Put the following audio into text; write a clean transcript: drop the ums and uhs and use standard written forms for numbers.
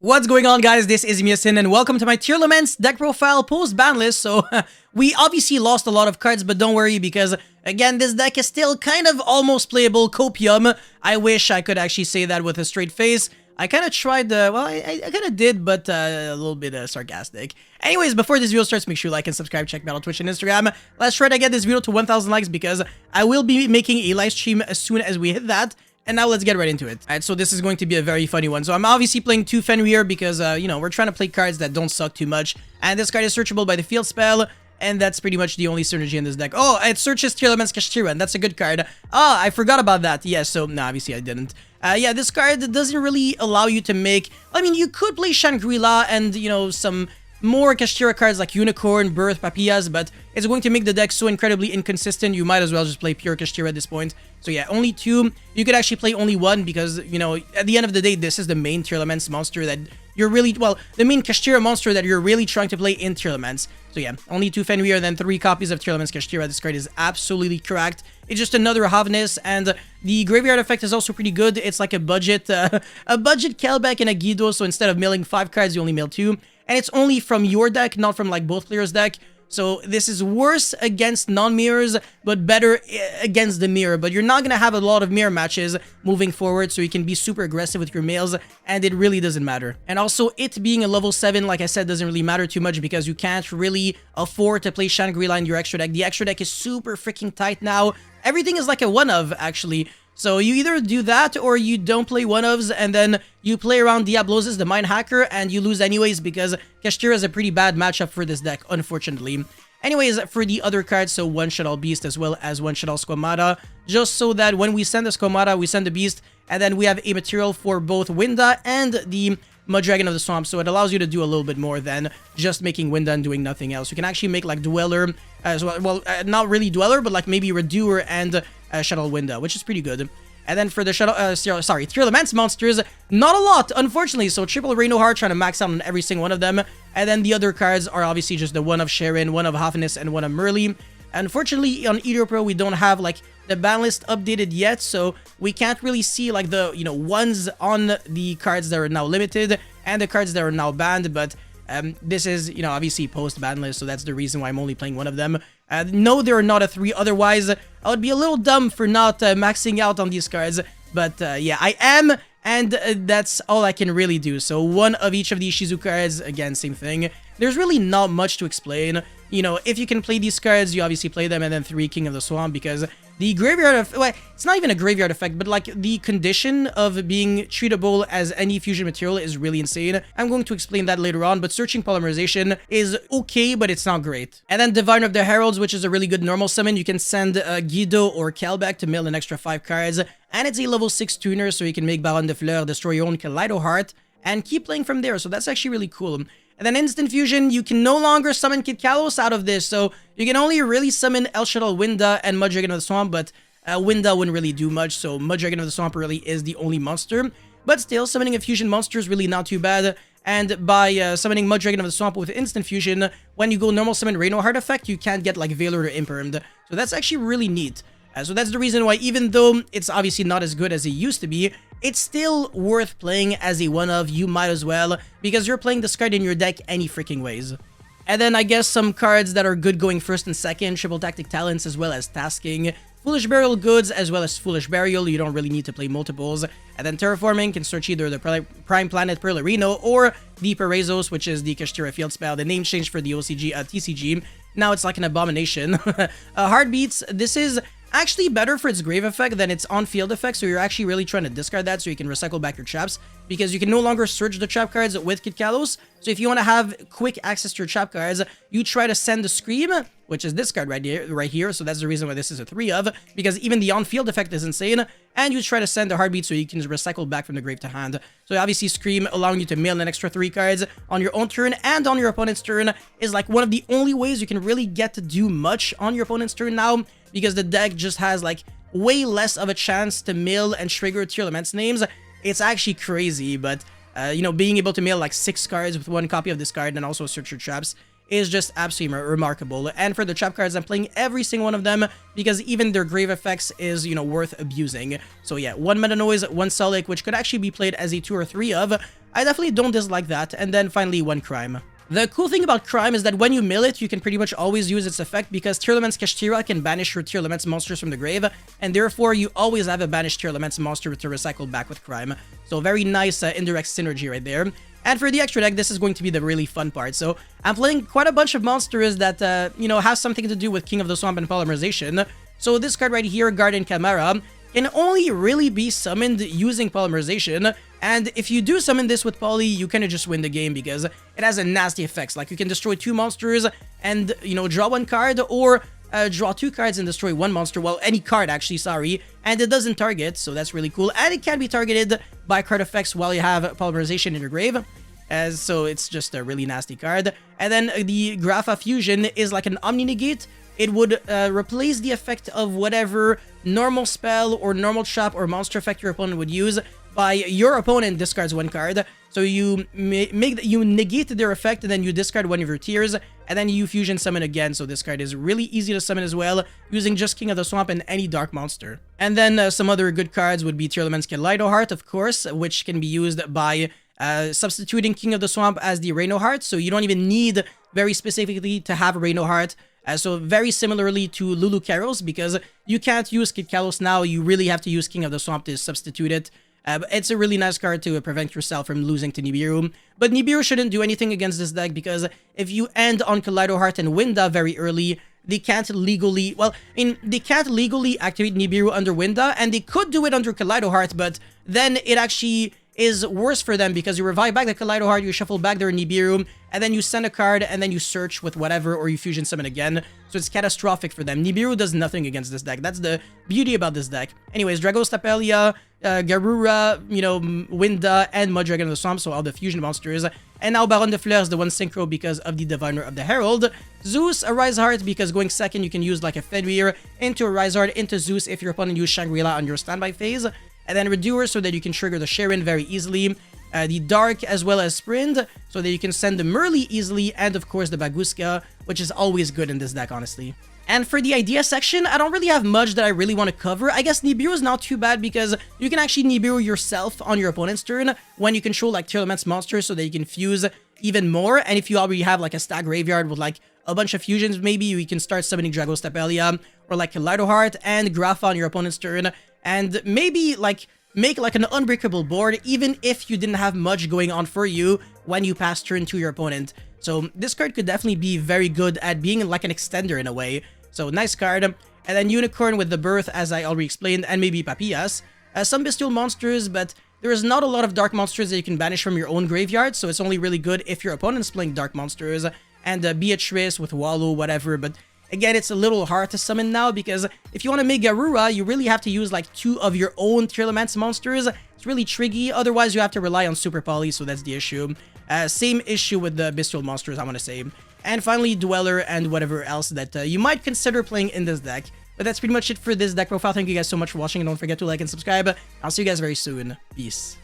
What's going on, guys? This is Miasin and welcome to my Tearlaments deck profile post Banlist. So we obviously lost a lot of cards, but don't worry because again, this deck is still kind of almost playable. Copium. I wish I could actually say that with a straight face. I kind of tried, well, I kind of did, but a little bit sarcastic. Anyways, before this video starts, make sure you like and subscribe, check me out on Twitch and Instagram. Let's try to get this video to 1,000 likes because I will be making a live stream as soon as we hit that. And now let's get right into it. Alright, so this is going to be a very funny one. So I'm obviously playing 2 Fenrir because, you know, we're trying to play cards that don't suck too much. And this card is searchable by the field spell. And that's pretty much the only synergy in this deck. Oh, it searches Tearlaments Kashtiran. That's a good card. Ah, I forgot about that. Yeah, so, no, obviously I didn't. Yeah, this card doesn't really allow you to make... I mean, you could play Shangri-La and, you know, some more Kashtira cards like Unicorn, Birth, Papillas, but it's going to make the deck so incredibly inconsistent, you might as well just play pure Kashtira at this point. So yeah, only 2. You could actually play only 1 because, you know, at the end of the day, this is the main Tearlaments monster that you're really, well, the main Kashtira monster that you're really trying to play in Tearlaments. So yeah, only 2 Fenrir, then 3 copies of Tearlaments Kashtira. This card is absolutely correct. It's just another Havnis, and the graveyard effect is also pretty good. It's like a budget Kelbeck and a Guido, so instead of milling 5 cards, you only mill 2. And it's only from your deck, not from like both players' deck. So this is worse against non-mirrors, but better against the mirror. But you're not going to have a lot of mirror matches moving forward, so you can be super aggressive with your mills, and it really doesn't matter. And also, it being a level 7, like I said, doesn't really matter too much because you can't really afford to play Shangri-La in your extra deck. The extra deck is super freaking tight now. Everything is like a one-of, actually. So you either do that or you don't play one-ofs and then you play around Diablosis, the Mind Hacker, and you lose anyways because Kashtira is a pretty bad matchup for this deck, unfortunately. Anyways, for the other cards, so One-Shot All Beast as well as One-Shot All Squamata, just so that when we send the Squamata, we send the Beast, and then we have a material for both Winda and the Muddragon of the Swamp, so it allows you to do a little bit more than just making Winda and doing nothing else. You can actually make like Dweller, as well, not really Dweller, but like maybe Redoer and Shuttle Winda, which is pretty good. And then for the Tearlaments monsters, not a lot, unfortunately. So triple Reinohar, trying to max out on every single one of them. And then the other cards are obviously just the one of Sharon, one of Hafnis, and one of Merly. Unfortunately, on Edo Pro, we don't have like the ban list updated yet, so we can't really see like the, you know, ones on the cards that are now limited and the cards that are now banned, but this is, you know, obviously post ban list, so that's the reason why I'm only playing one of them. No, there are not a 3, otherwise I would be a little dumb for not maxing out on these cards, but yeah, I am, and that's all I can really do. So one of each of these Shizu cards, again, same thing. There's really not much to explain. You know, if you can play these cards, you obviously play them, and then 3 King of the Swamp, because the graveyard, well, it's not even a graveyard effect, but like the condition of being treatable as any fusion material is really insane. I'm going to explain that later on, but Searching Polymerization is okay, but it's not great. And then Diviner of the Heralds, which is a really good normal summon. You can send Guido or Kelbeck to mill an extra 5 cards, and it's a level 6 tuner, so you can make Baron de Fleur, destroy your own Kaleido Heart, and keep playing from there, so that's actually really cool. And then Instant Fusion, you can no longer summon Kid Kalos out of this, so you can only really summon El Shuttle Winda and Muddragon of the Swamp, but Winda wouldn't really do much, so Muddragon of the Swamp really is the only monster. But still, summoning a fusion monster is really not too bad, and by summoning Muddragon of the Swamp with Instant Fusion, when you go normal summon Reinohard effect, you can't get like Valor or Impermed, so that's actually really neat. So that's the reason why, even though it's obviously not as good as it used to be, it's still worth playing as a one-of. You might as well, because you're playing this card in your deck any freaking ways. And then I guess some cards that are good going first and second, Triple Tactic Talents as well as Tasking, Foolish Burial Goods as well as Foolish Burial, you don't really need to play multiples. And then Terraforming can search either the Prime Planet Perlerino or the Perezos, which is the Kashtira field spell. The name changed for the OCG, TCG. Now it's like an abomination. Heartbeats, this is actually better for its grave effect than its on-field effect, so you're actually really trying to discard that so you can recycle back your traps, because you can no longer search the trap cards with Kid Kalos. So if you want to have quick access to your trap cards, you try to send the Scream, which is this card right here, so that's the reason why this is a 3 of, because even the on-field effect is insane, and you try to send the Heartbeat so you can recycle back from the grave to hand. So obviously Scream, allowing you to mill an extra 3 cards on your own turn and on your opponent's turn, is like one of the only ways you can really get to do much on your opponent's turn now, because the deck just has like way less of a chance to mill and trigger Tearlaments names. It's actually crazy, but you know, being able to mill like 6 cards with 1 copy of this card and also search your traps is just absolutely remarkable. And for the trap cards, I'm playing every single one of them because even their grave effects is, you know, worth abusing. So yeah, 1 Meta Noise, 1 Solic, which could actually be played as a 2 or 3 of. I definitely don't dislike that. And then finally, 1 crime. The cool thing about Crime is that when you mill it, you can pretty much always use its effect because Tearlaments Kashtira can banish your Tearlaments monsters from the grave, and therefore you always have a banished Tearlaments monster to recycle back with Crime. So very nice indirect synergy right there. And for the extra deck, this is going to be the really fun part. So I'm playing quite a bunch of monsters that, you know, have something to do with King of the Swamp and Polymerization. So this card right here, Guardian Chimera, can only really be summoned using Polymerization, and if you do summon this with Poly, you kind of just win the game because it has a nasty effects. Like you can destroy 2 monsters and, you know, draw 1 card, or draw 2 cards and destroy 1 monster. Well, any card actually, sorry, and it doesn't target, so that's really cool. And it can be targeted by card effects while you have Polymerization in your grave. So it's just a really nasty card. And then the Grapha Fusion is like an Omni Negate. It would replace the effect of whatever normal spell or normal trap or monster effect your opponent would use by your opponent discards 1 card. So you you negate their effect and then you discard 1 of your tiers and then you fusion summon again. So this card is really easy to summon as well using just King of the Swamp and any dark monster. And then some other good cards would be Tearlaments Kaleido, of course, which can be used by substituting King of the Swamp as the Reino Heart. So you don't even need very specifically to have a Reino Heart. So very similarly to Lulu Kalos, because you can't use Kid Kalos now, you really have to use King of the Swamp to substitute it. It's a really nice card to prevent yourself from losing to Nibiru. But Nibiru shouldn't do anything against this deck because if you end on Kaleido Heart and Winda very early, they can't legally, well, they can't legally activate Nibiru under Winda, and they could do it under Kaleido Heart, but then it actually is worse for them because you revive back the Kaleido Heart, you shuffle back their Nibiru, and then you send a card, and then you search with whatever, or you fusion summon again. So it's catastrophic for them. Nibiru does nothing against this deck. That's the beauty about this deck. Anyways, Dragos Tapelia, Garura, you know, Winda, and Mudragon of the Swamp, so all the fusion monsters. And now Baron de Fleurs, the 1 synchro because of the Diviner of the Herald. Zeus, a Rise Heart, because going second, you can use like a Fenrir into a Rise Heart into Zeus if your opponent used Shangri-La on your standby phase. And then Redoer so that you can trigger the Sharon very easily. The Dark as well as Sprint so that you can send the Merly easily. And of course the Baguska, which is always good in this deck, honestly. And for the idea section, I don't really have much that I really want to cover. I guess Nibiru is not too bad because you can actually Nibiru yourself on your opponent's turn when you control like Tearlaments monsters so that you can fuse even more. And if you already have like a stack graveyard with like a bunch of fusions, maybe you can start summoning Dragos Tapelia or like Kaleido Heart and Grapha on your opponent's turn. And maybe like make like an unbreakable board even if you didn't have much going on for you when you pass turn to your opponent. So this card could definitely be very good at being like an extender in a way. So nice card. And then Unicorn with the Birth, as I already explained, and maybe Papillas. Some bestial monsters, but there is not a lot of dark monsters that you can banish from your own graveyard, so it's only really good if your opponent's playing dark monsters. And Beatrice with Wallow, whatever, but again, it's a little hard to summon now because if you want to make Garura, you really have to use like 2 of your own Tearlaments monsters. It's really tricky, otherwise you have to rely on Super Poly, so that's the issue. Same issue with the bestial monsters, I want to say. And finally, Dweller and whatever else that you might consider playing in this deck. But that's pretty much it for this deck profile. Thank you guys so much for watching, and don't forget to like and subscribe. I'll see you guys very soon. Peace.